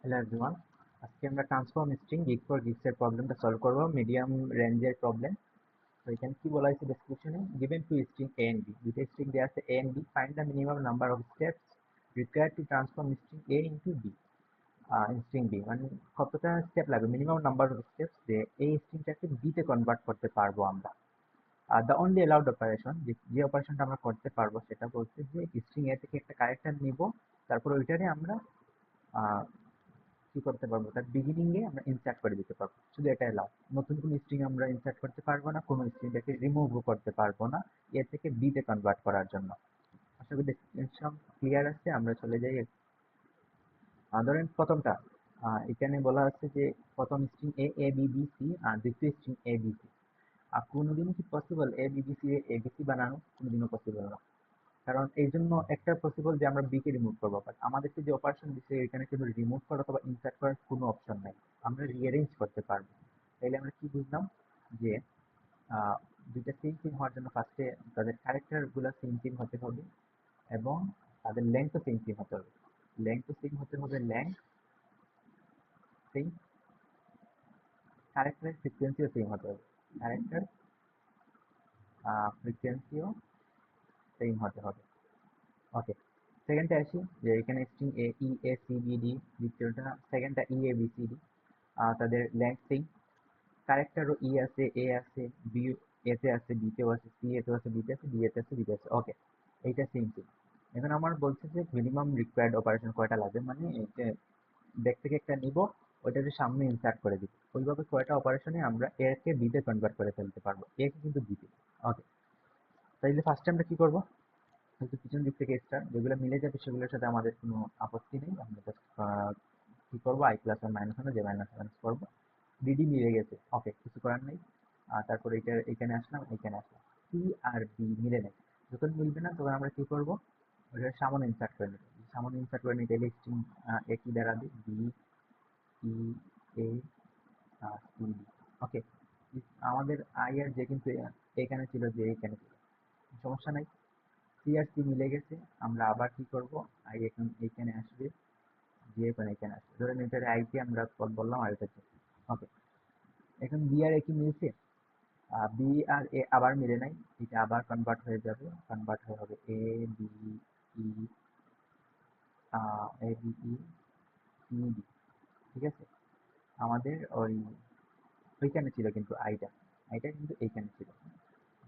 Hello everyone, আজকে আমরা transform string gig for gigs এর প্রবলেমটা সলভ করব, মিডিয়াম রেঞ্জের প্রবলেম। তো এখানে কি বলা হয়েছে ডেসক্রিপশনে, given two string A and B, দুইটা স্ট্রিং দেওয়া আছে A and B, find the minimum number of steps required to transform string A into B, string B মানে কতটা স্টেপ লাগবে, মিনিমাম নাম্বার অফ স্টেপস যে এই স্ট্রিংটাকে বিতে কনভার্ট করতে পারবো আমরা। দ্য অনলি অ্যালাউড অপারেশন, যে অপারেশনটা আমরা করতে পারবো সেটা বলছে যে স্ট্রিং এ থেকে একটা ক্যারেক্টার নিব, তারপর ওইটারে আমরা কি করতে পারবো, তার বিগিনিং এ আমরা ইনসার্ট করে দিতে পারবো, শুধু এটা এলাও। নতুন কোনো স্ট্রিং আমরা ইনসার্ট করতে পারবো না, কোনো স্ট্রিংটাকে রিমুভও করতে পারবো না এ থেকে বি তে কনভার্ট করার জন্য। আশা করি ডেসক্রিপশন ক্লিয়ার আছে, আমরা চলে যাই। ধরেন প্রথমটা, এখানে বলা আছে যে প্রথম string A A B B C আর দ্বিতীয় স্ট্রিং এ বি সি। আর কোনোদিনও কি possible A B B C A B C বানানো? কোনোদিনও পসিবল না, কারণ এই জন্য একটা পসিবল যে আমরা বি কে রিমুভ করবো, বাট আমাদেরকে যে অপারেশন দিচ্ছে এখানে কিন্তু রিমুভ করা অথবা ইনসার্ট করার কোনো অপশন নাই, আমরা রিঅ্যারেঞ্জ করতে পারবো। তাইলে আমরা কি বুঝলাম যে আহ, দুইটা সেম সেম হওয়ার জন্য ফার্স্টে তাদের ক্যারেক্টার গুলা সেম সেম হতে হবে এবং তাদের লেন্থও সেম সেম হতে হবে। লেন্থও সেম হতে হবে, লেন্থ সেম, ক্যারেক্টারের ফ্রিকোয়েন্সিও সেম হতে হবে, ক্যারেক্টার ফ্রিকোয়েন্সিও সেম হতে হবে। ওকে, সেকেন্ডটা আসি যে এখানে string A E A C B D, দ্বিতীয়টা সেকেন্ডটা E A B C D, তাদের লেন্থ সেম, ক্যারেক্টারও ই আছে, এ আছে, বি এতে আছে, বিতেও আছে, সি এতেও আছে, বিতে আছে, ডি এতে আছে, বিতে আছে। ওকে, এইটা সেম সেম। এখন আমার বলছে যে মিনিমাম রিকোয়ার্ড অপারেশন কয়টা লাগবে, মানে ব্যাক থেকে একটা নিব, ওইটাকে সামনে ইনসার্ট করে দিব, ওইভাবে কয়টা অপারেশনে আমরা এ কে বিতে কনভার্ট করে ফেলতে পারবো, এ কে কিন্তু বিতে। ওকে, তাইলে ফার্স্টে আমরা কি করবো, হয়তো পিছন দিক থেকে স্টার যেগুলো মিলে যাবে সেগুলোর সাথে আমাদের কোনো আপত্তি নেই, আমরা জাস্ট কি করবো, আই প্লাস আর মাইনাস ওয়ান যে মাইনাস ওয়ান করবো। ডিডি মিলে গেছে, ওকে, কিছু করার নেই। আর তারপরে এটা এখানে আসলাম, এখানে আসলাম, সি আর বি মিলে নেই। যখন মিলবে না তখন আমরা কি করবো, ওটা সামনে ইনসার্ট করে নেব। সামনে ইনসার্ট করে নিতে গেলে স্ট্রিং একই দাঁড়াবে, B E A C B. Okay, আমাদের আই আর জে কিন্তু এখানে ছিল, যে এখানে ছিল, সমস্যা নাই। সি আর সি মিলে গেছে, আমরা আবার কি করব, আই এখন এইখানে আসবে, জি এখন এখানে আসবে, ধরেন এটার আই কে আমরা বললাম আর এটা। ওকে, এখন বি আর এ কি মিলছে, বি আর এ আবার মিলে নাই, এটা আবার কনভার্ট হয়ে যাবে, কনভার্ট হয়ে হবে A B E, A B E C D. ঠিক আছে, আমাদের ওইখানে ছিল কিন্তু আইটা, আইটা কিন্তু এইখানে ছিল,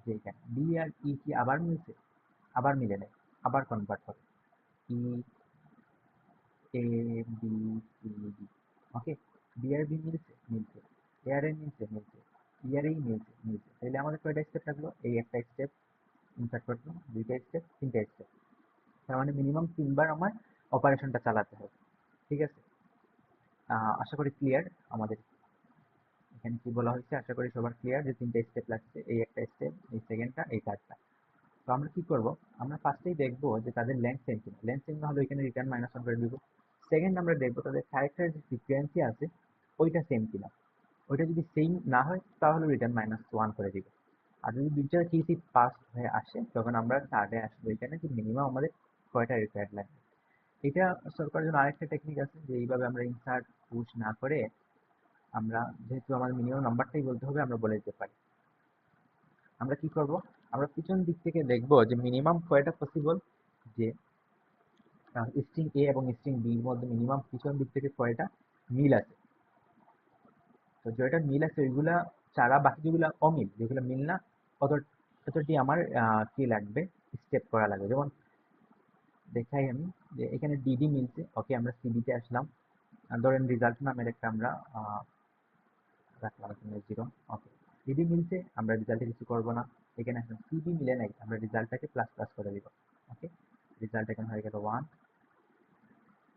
যে এইখানে বি আর ই কি আবার মিলছে, আবার মিলে নাই, আবার কনভার্ট হবে ই A B C D. Okay, B R B মিলছে, মিলছে, এ আর এ মিলছে, মিলছে, ই আর এই মিলছে, মিলছে। তাহলে আমাদের কয়টা স্টেপ থাকলো, এই একটা স্টেপ ইনসার্ট করলাম, দুইটা স্টেপ, তিনটা স্টেপ, তার মানে মিনিমাম তিনবার আমার অপারেশনটা চালাতে হবে। ঠিক আছে, আশা করি ক্লিয়ার আমাদের এখানে কি বলা হয়েছে, আশা করি সবার ক্লিয়ার যে তিনটা স্টেপ লাগছে, এই একটা স্টেপ, এই সেকেন্ডটা, এই থার্ডটা। তো আমরা কি করব, আমরা ফার্স্টেই দেখবো যে তাদের লেন্থ সেম কিনা, লেন্থ সেম না হলে এখানে রিটার্ন মাইনাস ওয়ান করে দিব। সেকেন্ড আমরা দেখবো তাদের ক্যারেক্টারের যে ফ্রিকোয়েন্সি আছে ওইটা সেম কিনা, ওইটা যদি সেম না হয় তাহলে রিটার্ন মাইনাস ওয়ান করে দিব। আর যদি দুইটা কেসই পাস হয়ে আসে তখন আমরা থার্ডে আসবো, এখানে যে মিনিমাম আমাদের কয়টা রিকোয়ার্ড লাগবে। এটা সলভ করার জন্য আরেকটা টেকনিক আছে, যে এইভাবে আমরা ইনসার্ট পুশ না করে আমরা, যেহেতু আমাদের মিনিমাম নাম্বারটাই বলতে হবে, আমরা বলে দিতে পারি। আমরা কি করব, আমরা পিছন দিক থেকে দেখব যে মিনিমাম কয়টা পসিবল, যে স্ট্রিং এ এবং স্ট্রিং বি এর মধ্যে মিনিমাম পিছন দিক থেকে কয়টা মিল আছে। তো যেটা মিল আছে ওইগুলা ছাড়া বাকি যেগুলো অমিল, যেগুলো মিল না, অত ততটি আমার কি লাগবে, স্টেপ করা লাগবে। যেমন দেখাই আমি, যে এখানে ডিডি মিলছে, ওকে, আমরা সিবিতে আসলাম, ধরেন রেজাল্ট নামের একটা আমরা রাখলাম এখানে জিরো। ওকে, ডিডি মিলছে, আমরা রেজাল্টে কিছু করবো না। এখানে আসলাম, সিবি মিলে নাই, আমরা রেজাল্টটাকে প্লাস প্লাস করে দিব। ওকে, রেজাল্ট এখানে হয়ে গেল ওয়ান।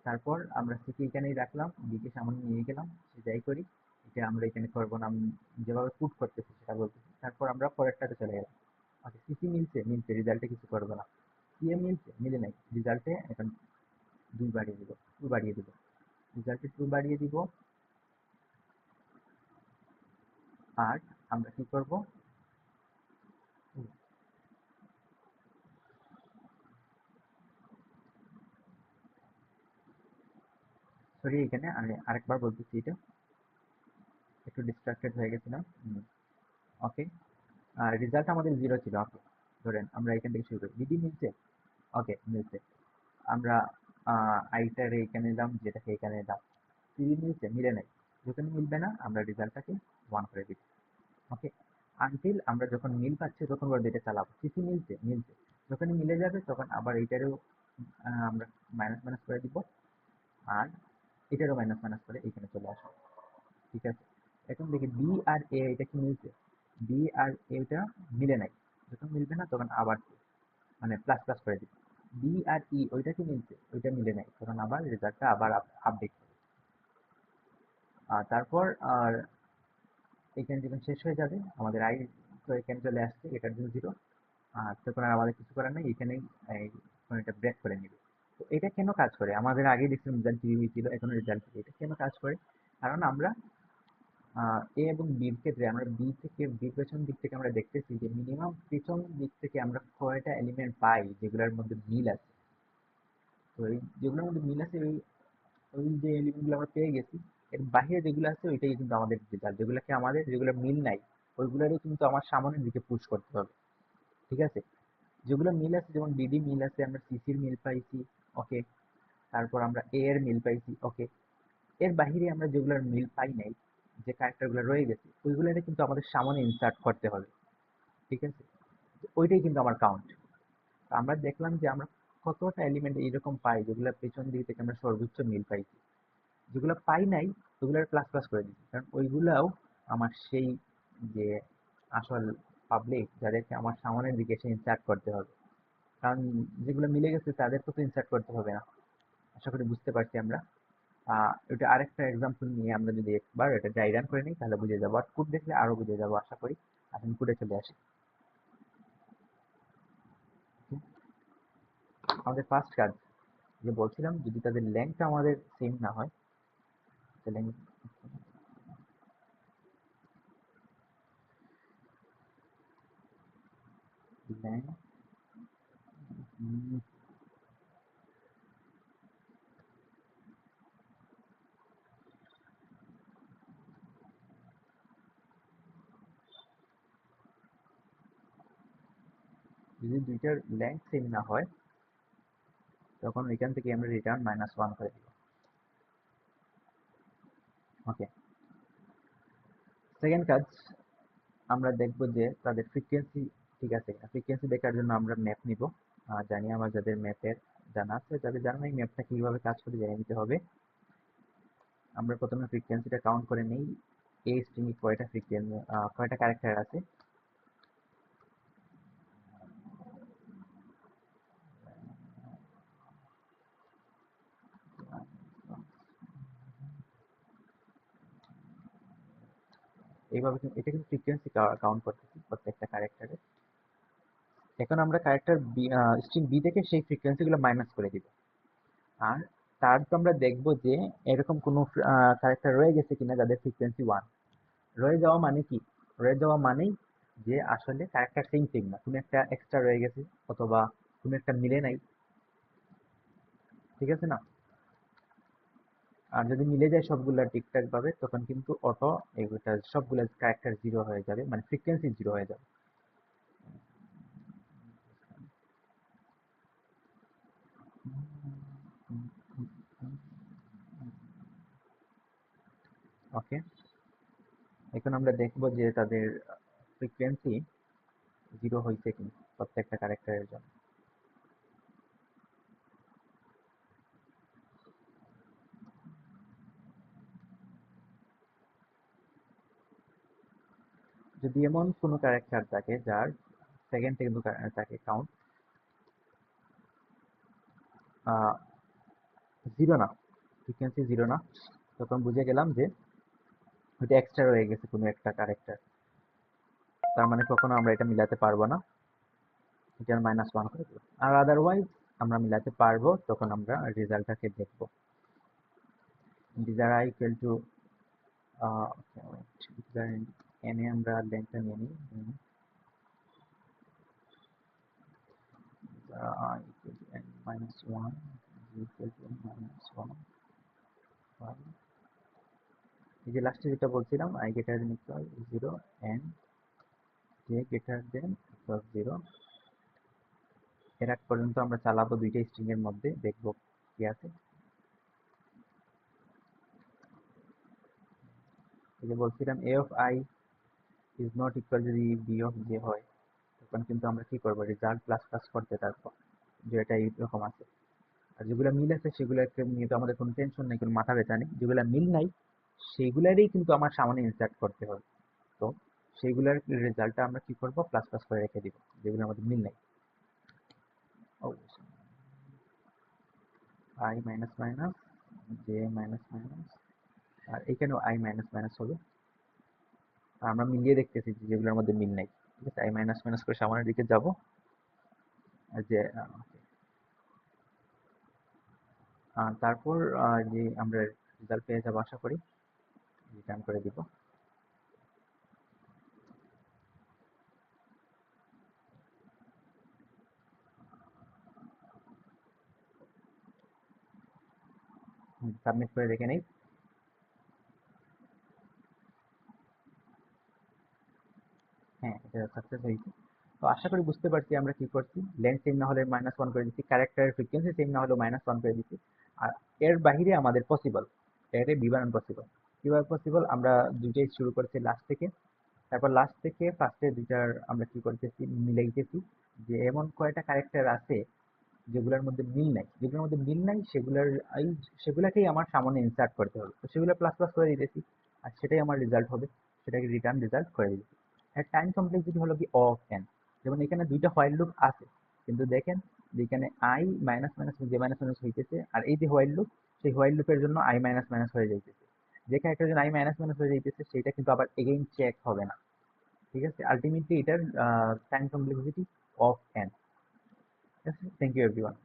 তারপর আমরা সিকে এখানেই রাখলাম, বিকে সামনে নিয়ে গেলাম, সে যাই করি এটা আমরা এখানে করবো না, আমি যেভাবে পুট করতেছি সেটা বলতেছি। তারপর আমরা পরেরটাতে চলে গেলাম। ওকে, সিসি মিলছে, মিলছে, রেজাল্টে কিছু করবো না। সিএ মিলছে, মিলে নাই, রেজাল্টে এখন দুই বাড়িয়ে দিব, টু বাড়িয়ে দিব, রেজাল্টে টু বাড়িয়ে দিব। আর আমরা কি করব, সরি, এখানে আমি আরেকবার বলতেছি, এটা একটু ডিস্ট্রাক্টেড হয়ে গেছিলাম। ওকে, আর রেজাল্ট আমাদের 0 ছিল। ওকে, ধরেন আমরা এখান থেকে শুরু করি। বিডি মিলছে? ওকে, মিলছে। আমরা আইটারে এখানে নিলাম, যেটাকে এখানে নিলাম। সিডি মিলছে? মিলে নাই। যখন মিলবে না আমরা রেজাল্টটাকে 1 করে দিই। ওকে, আনটিল আমরা যখন মিল পাচ্ছি তখন পর্যন্ত এটা চালাবো। সিসি মিলছে? মিলছে। যখনই মিলে যাবে তখন আবার এইটারেও আমরা মাইনাস মাইনাস করে দিব, আর এটারও মাইনাস মাইনাস করে এখানে চলে আসবে। ঠিক আছে, এখন দেখি বি আর এ এটা কি মিলছে? বি আর এটা মিলে নাই। যখন মিলবে না তখন আবার মানে প্লাস প্লাস করে দিই। বি আর ই ওইটা কি মিলছে? ওইটা মিলে নাই, তখন আবার রেজাল্টটা আবার আপডেট হবে। আর তারপর আর এখানে যখন শেষ হয়ে যাবে আমাদের আই, তো এখানে চলে আসছে, এটার জন্য 0। আর তখন আর আমাদের কিছু করার নেই, এখানেই এই এটা ব্রেক করে নিবে। তো এটা কেন কাজ করে? আমাদের আগে দেখছিলাম রেজাল্ট টিভি ছিল, এখন রেজাল্ট এটা কেন কাজ করে? কারণ আমরা এ এবং বির ক্ষেত্রে আমরা বির পেছন দিক থেকে আমরা দেখতেছি যে মিনিমাম পেছন দিক থেকে আমরা কয়টা এলিমেন্ট পাই যেগুলোর মধ্যে মিল আছে। তো এই যেগুলোর মধ্যে মিল আছে, ওই ওই যে এলিমেন্টগুলো আমরা পেয়ে গেছি, এর বাহিরে যেগুলো আছে ওইটাই কিন্তু আমাদের রেজাল্ট। যেগুলোকে আমাদের, যেগুলো মিল নাই, ওইগুলোরই কিন্তু আমার সামনের দিকে পুশ করতে হবে। ঠিক আছে, যেগুলো মিল আছে, যেমন বিডি মিল আছে, আমরা সিসির মিল পাইছি। ওকে, তারপর আমরা এ এর মিল পাইছি। ওকে, এর বাহিরে আমরা যেগুলোর মিল পাই নাই, যে ক্যারেক্টারগুলো রয়ে গেছে, ওইগুলোকে কিন্তু আমাদের সামনে ইনসার্ট করতে হবে। ঠিক আছে, তো ওইটাই কিন্তু আমার কাউন্ট। আমরা দেখলাম যে আমরা কতটা এলিমেন্ট এইরকম পাই যেগুলো পেছন দিক থেকে আমরা সর্বোচ্চ মিল পাইছি। যেগুলো পাই নাই ওগুলোর প্লাস প্লাস করে দিচ্ছি, কারণ ওইগুলাও আমার সেই যে আসল পাবলিক যাদেরকে আমার সামনের দিকে এসে ইনসার্ট করতে হবে। কারণ যেগুলো মিলে গেছে তাদেরকে তো ইনসার্ট করতে হবে না। আশা করি বুঝতে পারছি আমরা। এটা আরেকটা এক্সাম্পল নিয়ে আমরা যদি একবার এটা ড্রাই রান করে নিই তাহলে বুঝে যাবো, আর কোড দেখলে আরো বুঝে যাবো আশা করি। এখন কোডে চলে আসি। আমাদের ফার্স্ট কাজ, যে বলছিলাম যদি তাদের লেন্থটা আমাদের সেম না হয়, তাহলে লেন্থ যদি দুইটার লেন্থ সেম না হয় তখন এখান থেকে আমরা রিটার্ন -1 করে দিব। ওকে, সেকেন্ড কাজ, আমরা দেখব যে তাদের ফ্রিকোয়েন্সি ঠিক আছে কিনা। ফ্রিকোয়েন্সি দেখার জন্য আমরা ম্যাপ নিব। জানি আমার যাদের ম্যাপের জানা আছে, যাদের জানা নেই ম্যাপটা কিভাবে কাজ করে জেনে নিতে হবে। আমরা প্রথমে ফ্রিকোয়েন্সিটা কাউন্ট করে নেই। এই স্ট্রিং এ কয়টা ফ্রিকোয়েন্সি, কয়টা ক্যারেক্টার আছে। এইভাবে এটা কিন্তু ফ্রিকোয়েন্সি কাউন্ট করতেছি প্রত্যেকটা ক্যারেক্টারে। এখন আমরা ক্যারেক্টার বি, স্ট্রিং বি থেকে সেই ফ্রিকোয়েন্সি গুলো মাইনাস করে দিব। আর তারপর আমরা দেখব যে এরকম কোনো ক্যারেক্টার রয়ে গেছে কিনা যাদের ফ্রিকোয়েন্সি 1। রয়ে যাওয়া মানে কি? রয়ে যাওয়া মানেই যে আসলে ক্যারেক্টার সেম সেম না, কোনো একটা এক্সট্রা রয়ে গেছে অথবা কোনো একটা মিলে নাই। ঠিক আছে না? আর যদি মিলে যায় সবগুলা ঠিকঠাক ভাবে তখন কিন্তু অটো এগুলা সবগুলা ক্যারেক্টার 0 হয়ে যাবে, মানে ফ্রিকোয়েন্সি 0 হয়ে যাবে। ওকে, এখন আমরা দেখব যে তাদের ফ্রিকোয়েন্সি 0 হয়েছে কিনা প্রত্যেকটা ক্যারেক্টারের জন্য। যদি এমন কোনো ক্যারেক্টার থাকে যার সেকেন্ড থেকে কিন্তু থাকে কাউন্ট 0 না, ফ্রিকোয়েন্সি 0 না, তখন বুঝে গেলাম যে ওইটা এক্সট্রা রয়ে গেছে কোনো একটা ক্যারেক্টার। তার মানে কখনো আমরা এটা মিলাতে পারবো না, এটার -1 করে দেবো। আর আদারওয়াইজ আমরা মিলাতে পারবো, তখন আমরা রেজাল্টটাকে দেখবো। ডিজার আই ইকুয়াল টু এনে আমরা লেন্থটা নিয়ে নিই। I equal to n -1, g equal to n -1, এই যে লাস্টে যেটা বলছিলাম I greater than equal 0 and J greater than equal 0, এর আগ পর্যন্ত আমরা চালাবো দুইটা স্ট্রিং এর মধ্যে, দেখবো কি আছে। এই যে বলছিলাম A of I is not equal, যদি বি অফ জে হয় তখন কিন্তু আমরা কি করবো, রেজাল্ট প্লাস প্লাস করতে থাকবো যে এটা এইরকম আছে। আর যেগুলো মিল আছে সেগুলোকে নিয়ে তো আমাদের কোনো টেনশন নেই, কোনো মাথা ব্যথা নেই। যেগুলো মিল নাই সেইগুলারই কিন্তু আমার সামনে ইনসার্ট করতে হবে। তো সেইগুলার রেজাল্টটা আমরা কি করব, প্লাস প্লাস করে রেখে দিব যেগুলো আমাদের মিল নাই। I minus minus J minus minus, আর এখানেও আই মাইনাস মাইনাস হবে। আর আমরা মিলিয়ে দেখতেছি যে যেগুলোর মধ্যে মিল নাই। ঠিক আছে, আই মাইনাস মাইনাস করে সামনের দিকে যাব। আর যে তারপর যে আমরা রেজাল্ট পেয়ে যাবো আশা করি, রিটার্ন করে দিব। সাবমিট করে দেখে নেই। হ্যাঁ, এটা সাকসেস হয়েছে। তো আশা করি বুঝতে পারছি আমরা কি করছি। লেন্থ সেম না হলে -1 করে দিচ্ছি, ক্যারেক্টারের ফ্রিকোয়েন্সি সেম না হলেও -1 করে দিচ্ছি। আর এর বাহিরে আমাদের পসিবল, এর বিবরণ পসিবল। কিভাবে পসিবল, আমরা দুইটাই শুরু করছি লাস্ট থেকে, তারপর লাস্ট থেকে ফার্স্টে দুইটার আমরা কি করতেছি, মিলাইতেছি যে এমন কয়টা ক্যারেক্টার আছে যেগুলোর মধ্যে মিল নাই, যেগুলোর মধ্যে মিল নাই সেগুলাকেই আমার সামনে ইনসার্ট করতে হবে। তো সেগুলো প্লাস প্লাস করে দিতেছি, আর সেটাই আমার রেজাল্ট হবে, সেটাকে রিটার্ন রেজাল্ট করে দিতেছি। আর টাইম কমপ্লেক্সিটি হলো কি অফ এন। যেমন এখানে দুইটা হোয়াইল লুপ আছে, কিন্তু দেখেন যে এখানে I minus minus J minus minus হইতেছে, আর এই যে হোয়াইল লুপ, সেই হোয়াইল লুপের জন্য আই মাইনাস মাইনাস হয়ে যাইতেছে। যে ক্যারেক্টার জন্য আই মাইনাস মাইনাস হয়ে যাইতেছে সেটা কিন্তু আবার এগেইন চেক হবে না। ঠিক আছে, আলটিমেটলি এটার টাইম কমপ্লেক্সিটি অফ এন। ঠিক আছে, থ্যাংক ইউ এভরিওয়ান।